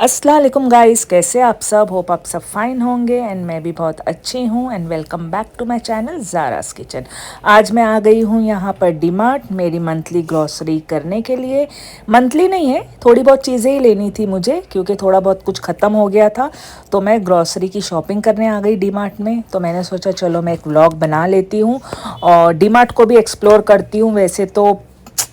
अस्सलाम वालेकुम गाइस, कैसे आप सब। होप आप सब फाइन होंगे एंड मैं भी बहुत अच्छी हूँ। And welcome back to my channel Zara's kitchen. आज मैं आ गई हूँ यहाँ पर डीमार्ट मेरी मंथली ग्रॉसरी करने के लिए। मंथली नहीं है, थोड़ी बहुत चीज़ें ही लेनी थी मुझे क्योंकि थोड़ा बहुत कुछ ख़त्म हो गया था। तो मैं ग्रॉसरी की शॉपिंग करने आ गई डीमार्ट में। तो मैंने सोचा चलो मैं एक व्लॉग बना लेती हूँ और डीमार्ट को भी एक्सप्लोर करती हूँ। वैसे तो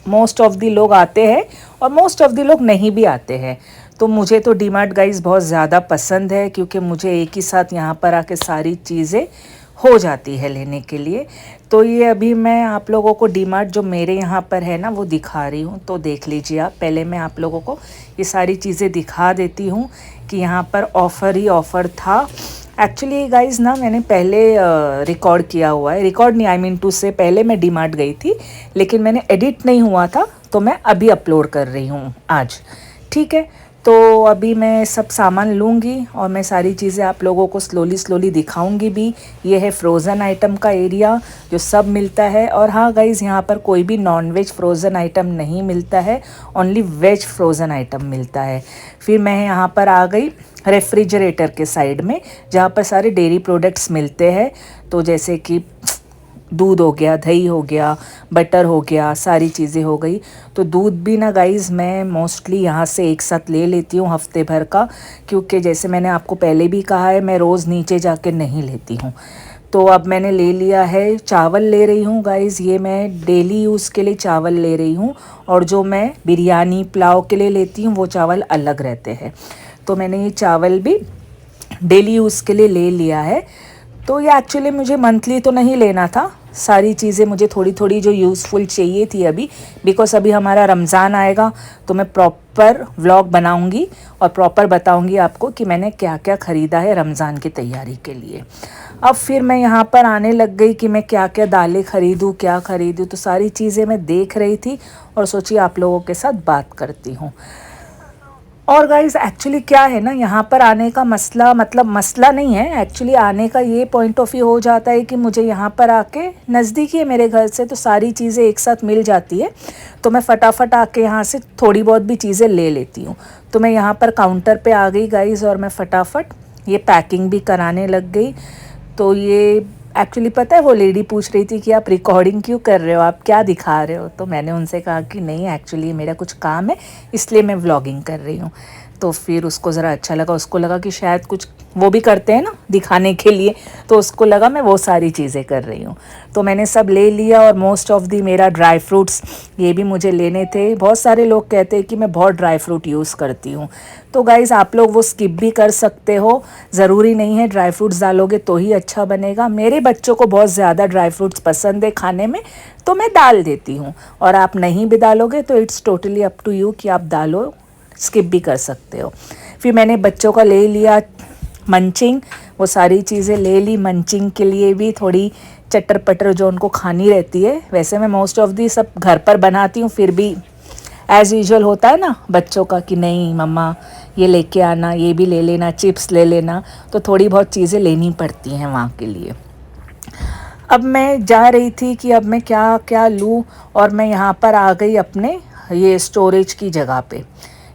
मोस्ट ऑफ दी लोग आते हैं और मोस्ट ऑफ दी लोग नहीं भी आते हैं। तो मुझे तो डीमार्ट गाइस बहुत ज़्यादा पसंद है क्योंकि मुझे एक ही साथ यहाँ पर आके सारी चीज़ें हो जाती है लेने के लिए। तो ये अभी मैं आप लोगों को डीमार्ट जो मेरे यहाँ पर है ना वो दिखा रही हूँ। तो देख लीजिए आप। पहले मैं आप लोगों को ये सारी चीज़ें दिखा देती हूँ कि यहाँ पर ऑफ़र ही ऑफ़र था। एक्चुअली गाइज ना मैंने पहले रिकॉर्ड किया हुआ है, रिकॉर्ड नहीं आई मीन टू से, पहले मैं डीमार्ट गई थी लेकिन मैंने एडिट नहीं हुआ था तो मैं अभी अपलोड कर रही हूँ आज। ठीक है, तो अभी मैं सब सामान लूँगी और मैं सारी चीज़ें आप लोगों को स्लोली दिखाऊंगी भी। ये है फ्रोज़न आइटम का एरिया जो सब मिलता है। और हाँ गाइज़, यहाँ पर कोई भी नॉन वेज फ्रोज़न आइटम नहीं मिलता है, ओनली वेज फ्रोज़न आइटम मिलता है। फिर मैं यहाँ पर आ गई रेफ्रिजरेटर के साइड में जहाँ पर सारे डेयरी प्रोडक्ट्स मिलते हैं। तो जैसे कि दूध हो गया, दही हो गया, बटर हो गया, सारी चीज़ें हो गई। तो दूध भी ना गाइज़ मैं मोस्टली यहाँ से एक साथ ले लेती हूँ हफ्ते भर का, क्योंकि जैसे मैंने आपको पहले भी कहा है मैं रोज़ नीचे जाके नहीं लेती हूँ। तो अब मैंने ले लिया है, चावल ले रही हूँ गाइज़। ये मैं डेली यूज़ के लिए चावल ले रही हूँ और जो मैं बिरयानी पुलाव के लिए लेती हूँ वो चावल अलग रहते हैं। तो मैंने ये चावल भी डेली यूज़ के लिए ले लिया है। तो ये एक्चुअली मुझे मंथली तो नहीं लेना था, सारी चीज़ें मुझे थोड़ी थोड़ी जो यूज़फुल चाहिए थी अभी, बिकॉज़ अभी हमारा रमज़ान आएगा तो मैं प्रॉपर व्लॉग बनाऊंगी और प्रॉपर बताऊंगी आपको कि मैंने क्या क्या ख़रीदा है रमज़ान की तैयारी के लिए। अब फिर मैं यहाँ पर आने लग गई कि मैं क्या क्या दालें ख़रीदूँ, क्या ख़रीदूँ। तो सारी चीज़ें मैं देख रही थी और सोची आप लोगों के साथ बात करती हूँ। और गाइज़ एक्चुअली क्या है ना, यहाँ पर आने का मसला, मतलब मसला नहीं है एक्चुअली, आने का ये पॉइंट ऑफ व्यू हो जाता है कि मुझे यहाँ पर आके नज़दीक ही है मेरे घर से, तो सारी चीज़ें एक साथ मिल जाती है। तो मैं फटाफट आके यहाँ से थोड़ी बहुत भी चीज़ें ले लेती हूँ। तो मैं यहाँ पर काउंटर पे आ गई गाइज़ और मैं फटाफट ये पैकिंग भी कराने लग गई। तो ये एक्चुअली पता है वो लेडी पूछ रही थी कि आप रिकॉर्डिंग क्यों कर रहे हो, आप क्या दिखा रहे हो। तो मैंने उनसे कहा कि नहीं एक्चुअली मेरा कुछ काम है इसलिए मैं व्लॉगिंग कर रही हूँ। तो फिर उसको ज़रा अच्छा लगा, उसको लगा कि शायद कुछ वो भी करते हैं ना दिखाने के लिए, तो उसको लगा मैं वो सारी चीज़ें कर रही हूँ। तो मैंने सब ले लिया और मोस्ट ऑफ दी मेरा ड्राई फ्रूट्स ये भी मुझे लेने थे। बहुत सारे लोग कहते हैं कि मैं बहुत ड्राई फ्रूट यूज़ करती हूँ, तो गाइज़ आप लोग वो स्किप भी कर सकते हो, ज़रूरी नहीं है ड्राई फ्रूट्स डालोगे तो ही अच्छा बनेगा। मेरे बच्चों को बहुत ज़्यादा ड्राई फ्रूट्स पसंद है खाने में तो मैं डाल देती हूँ, और आप नहीं भी डालोगे तो it's totally up to you कि आप डालो, स्किप भी कर सकते हो। फिर मैंने बच्चों का ले लिया मंचिंग, वो सारी चीज़ें ले ली। मंचिंग के लिए भी थोड़ी चटर पटर जो उनको खानी रहती है, वैसे मैं मोस्ट ऑफ दी सब घर पर बनाती हूँ, फिर भी एज़ यूजुअल होता है ना बच्चों का कि नहीं मम्मा ये लेके आना, ये भी ले लेना, चिप्स ले लेना, तो थोड़ी बहुत चीज़ें लेनी पड़ती हैं वहाँ के लिए। अब मैं जा रही थी कि अब मैं क्या क्या लूँ, और मैं यहाँ पर आ गई अपने ये स्टोरेज की जगह पे।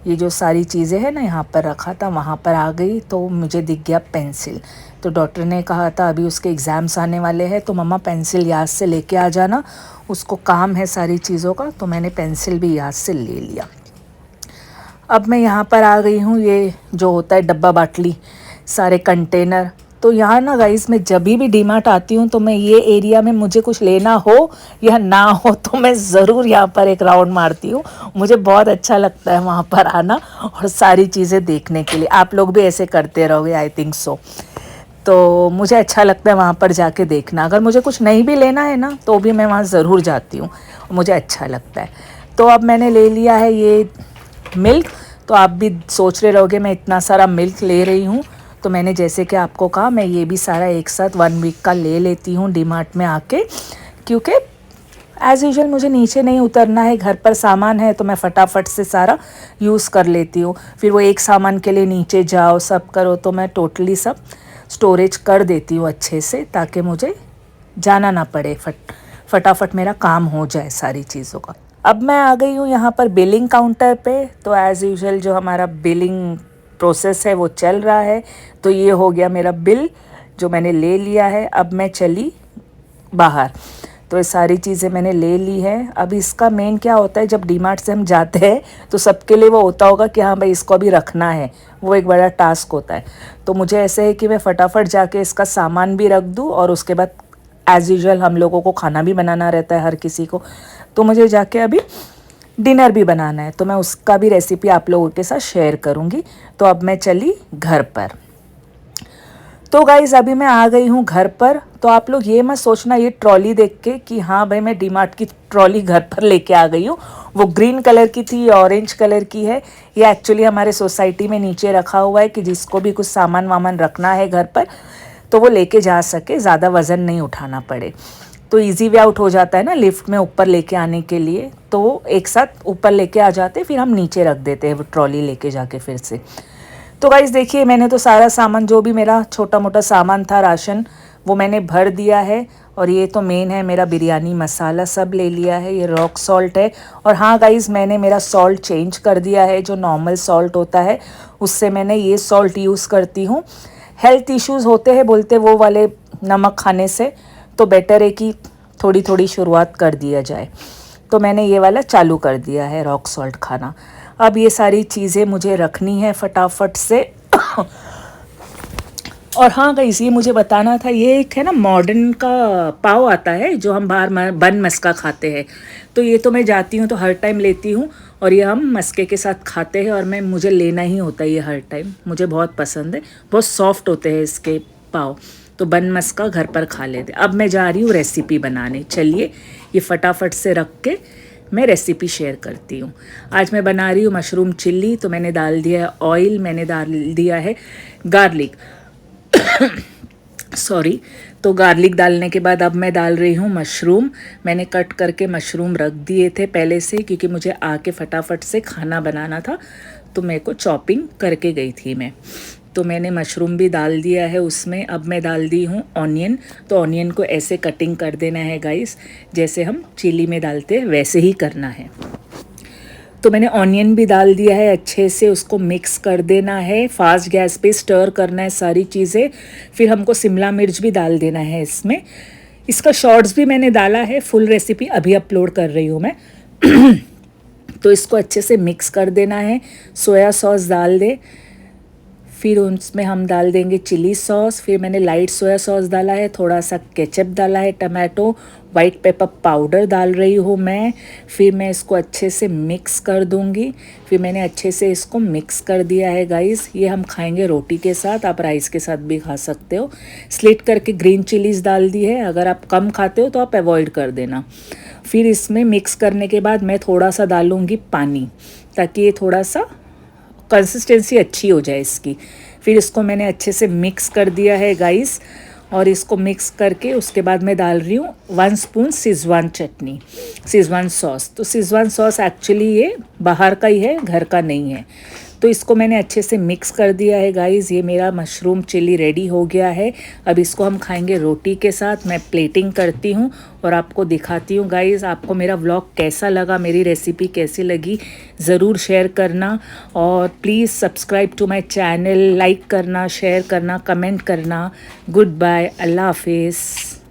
ये जो सारी चीज़ें हैं ना यहाँ पर रखा था, वहाँ पर आ गई तो मुझे दिख गया पेंसिल। तो डॉक्टर ने कहा था अभी उसके एग्ज़ाम्स आने वाले हैं तो मम्मा पेंसिल याद से लेके आ जाना, उसको काम है सारी चीज़ों का। तो मैंने पेंसिल भी याद से ले लिया। अब मैं यहाँ पर आ गई हूँ, ये जो होता है डब्बा बाटली सारे कंटेनर। तो यहाँ ना गाइस मैं जब भी डीमार्ट आती हूँ तो मैं ये एरिया में मुझे कुछ लेना हो या ना हो तो मैं ज़रूर यहाँ पर एक राउंड मारती हूँ। मुझे बहुत अच्छा लगता है वहाँ पर आना और सारी चीज़ें देखने के लिए। आप लोग भी ऐसे करते रहोगे आई थिंक सो। तो मुझे अच्छा लगता है वहाँ पर जाके देखना। अगर मुझे कुछ नहीं भी लेना है ना तो भी मैं वहाँ ज़रूर जाती हूँ, मुझे अच्छा लगता है। तो अब मैंने ले लिया है ये मिल्क। तो आप भी सोच रहे रहोगे मैं इतना सारा मिल्क ले रही हूँ, तो मैंने जैसे कि आपको कहा मैं ये भी सारा एक साथ 1 वीक का ले लेती हूँ डीमार्ट में आके, क्योंकि एज़ यूजुअल मुझे नीचे नहीं उतरना है, घर पर सामान है तो मैं फटाफट से सारा यूज़ कर लेती हूँ। फिर वो एक सामान के लिए नीचे जाओ सब करो, तो मैं टोटली सब स्टोरेज कर देती हूँ अच्छे से, ताकि मुझे जाना ना पड़े, फटाफट मेरा काम हो जाए सारी चीज़ों का। अब मैं आ गई हूँ यहाँ पर बिलिंग काउंटर पे। तो एज़ यूजुअल जो हमारा बिलिंग प्रोसेस है वो चल रहा है। तो ये हो गया मेरा बिल जो मैंने ले लिया है। अब मैं चली बाहर, तो ये सारी चीज़ें मैंने ले ली है। अब इसका मेन क्या होता है, जब डीमार्ट से हम जाते हैं तो सबके लिए वो होता होगा कि हाँ भाई इसको अभी रखना है, वो एक बड़ा टास्क होता है। तो मुझे ऐसे है कि मैं फटाफट जाके इसका सामान भी रख दूँ और उसके बाद एज़ यूजुअल हम लोगों को खाना भी बनाना रहता है हर किसी को, तो मुझे जाके अभी डिनर भी बनाना है, तो मैं उसका भी रेसिपी आप लोगों के साथ शेयर करूँगी। तो अब मैं चली घर पर। तो गाइज़ अभी मैं आ गई हूँ घर पर। तो आप लोग ये मत सोचना ये ट्रॉली देख के कि हाँ भाई मैं डीमार्ट की ट्रॉली घर पर लेके आ गई हूँ। वो ग्रीन कलर की थी, ऑरेंज कलर की है। ये एक्चुअली हमारे सोसाइटी में नीचे रखा हुआ है कि जिसको भी कुछ सामान वामान रखना है घर पर तो वो लेके जा सके, ज़्यादा वज़न नहीं उठाना पड़े। तो इजी वे आउट हो जाता है ना लिफ्ट में ऊपर लेके आने के लिए, तो वो एक साथ ऊपर लेके आ जाते, फिर हम नीचे रख देते हैं वो ट्रॉली लेके जाके फिर से। तो गाइस देखिए मैंने तो सारा सामान जो भी मेरा छोटा मोटा सामान था राशन वो मैंने भर दिया है। और ये तो मेन है मेरा बिरयानी मसाला, सब ले लिया है। ये रॉक सॉल्ट है। और हाँ गाइस मैंने मेरा सॉल्ट चेंज कर दिया है, जो नॉर्मल सॉल्ट होता है उससे मैंने ये सॉल्ट यूज़ करती हूँ। हेल्थ इश्यूज़ होते हैं बोलते वो वाले नमक खाने से, तो बेटर है कि थोड़ी थोड़ी शुरुआत कर दिया जाए। तो मैंने ये वाला चालू कर दिया है रॉक सॉल्ट खाना। अब ये सारी चीज़ें मुझे रखनी है फटाफट से। और हाँ गाइस ये मुझे बताना था, ये एक है ना मॉडर्न का पाव आता है जो हम बाहर बन मस्का खाते हैं। तो ये तो मैं जाती हूँ तो हर टाइम लेती हूँ और ये हम मस्के के साथ खाते हैं और मुझे लेना ही होता है ये हर टाइम, मुझे बहुत पसंद है। बहुत सॉफ्ट होते हैं इसके पाव, तो बन मस्का घर पर खा लेते। अब मैं जा रही हूँ रेसिपी बनाने। चलिए ये फटाफट से रख के मैं रेसिपी शेयर करती हूँ। आज मैं बना रही हूँ मशरूम चिल्ली। तो मैंने डाल दिया है ऑयल, मैंने डाल दिया है गार्लिक सॉरी। तो गार्लिक डालने के बाद अब मैं डाल रही हूँ मशरूम। मैंने कट करके मशरूम रख दिए थे पहले से, क्योंकि मुझे आके फटाफट से खाना बनाना था, तो मेरे को चॉपिंग करके गई थी मैं। तो मैंने मशरूम भी डाल दिया है उसमें। अब मैं डाल दी हूँ ऑनियन। तो ऑनियन को ऐसे कटिंग कर देना है गाइस, जैसे हम चिली में डालते हैं वैसे ही करना है। तो मैंने ऑनियन भी डाल दिया है, अच्छे से उसको मिक्स कर देना है, फास्ट गैस पे स्टर करना है सारी चीज़ें। फिर हमको शिमला मिर्च भी डाल देना है इसमें। इसका शॉर्ट्स भी मैंने डाला है, फुल रेसिपी अभी अपलोड कर रही हूँ मैं। तो इसको अच्छे से मिक्स कर देना है। सोया सॉस डाल दे, फिर उसमें हम डाल देंगे चिली सॉस। फिर मैंने लाइट सोया सॉस डाला है, थोड़ा सा केचप डाला है, टमाटो, वाइट पेपर पाउडर डाल रही हूँ मैं। फिर मैं इसको अच्छे से मिक्स कर दूँगी। फिर मैंने अच्छे से इसको मिक्स कर दिया है गाइस। ये हम खाएंगे रोटी के साथ, आप राइस के साथ भी खा सकते हो। स्लिट करके ग्रीन चिलीज़ डाल दी है, अगर आप कम खाते हो तो आप अवॉइड कर देना। फिर इसमें मिक्स करने के बाद मैं थोड़ा सा डालूँगी पानी, ताकि ये थोड़ा सा कंसिस्टेंसी अच्छी हो जाए इसकी। फिर इसको मैंने अच्छे से मिक्स कर दिया है गाइस। और इसको मिक्स करके उसके बाद मैं डाल रही हूँ 1 स्पून शेज़वान चटनी, शेज़वान सॉस। तो शेज़वान सॉस एक्चुअली ये बाहर का ही है, घर का नहीं है। तो इसको मैंने अच्छे से मिक्स कर दिया है गाइस। ये मेरा मशरूम चिली रेडी हो गया है। अब इसको हम खाएंगे रोटी के साथ। मैं प्लेटिंग करती हूँ और आपको दिखाती हूँ गाइस। आपको मेरा व्लॉग कैसा लगा, मेरी रेसिपी कैसी लगी, ज़रूर शेयर करना। और please subscribe to my channel, like करना, शेयर करना, कमेंट करना। गुड बाय, अल्लाह हाफिज़।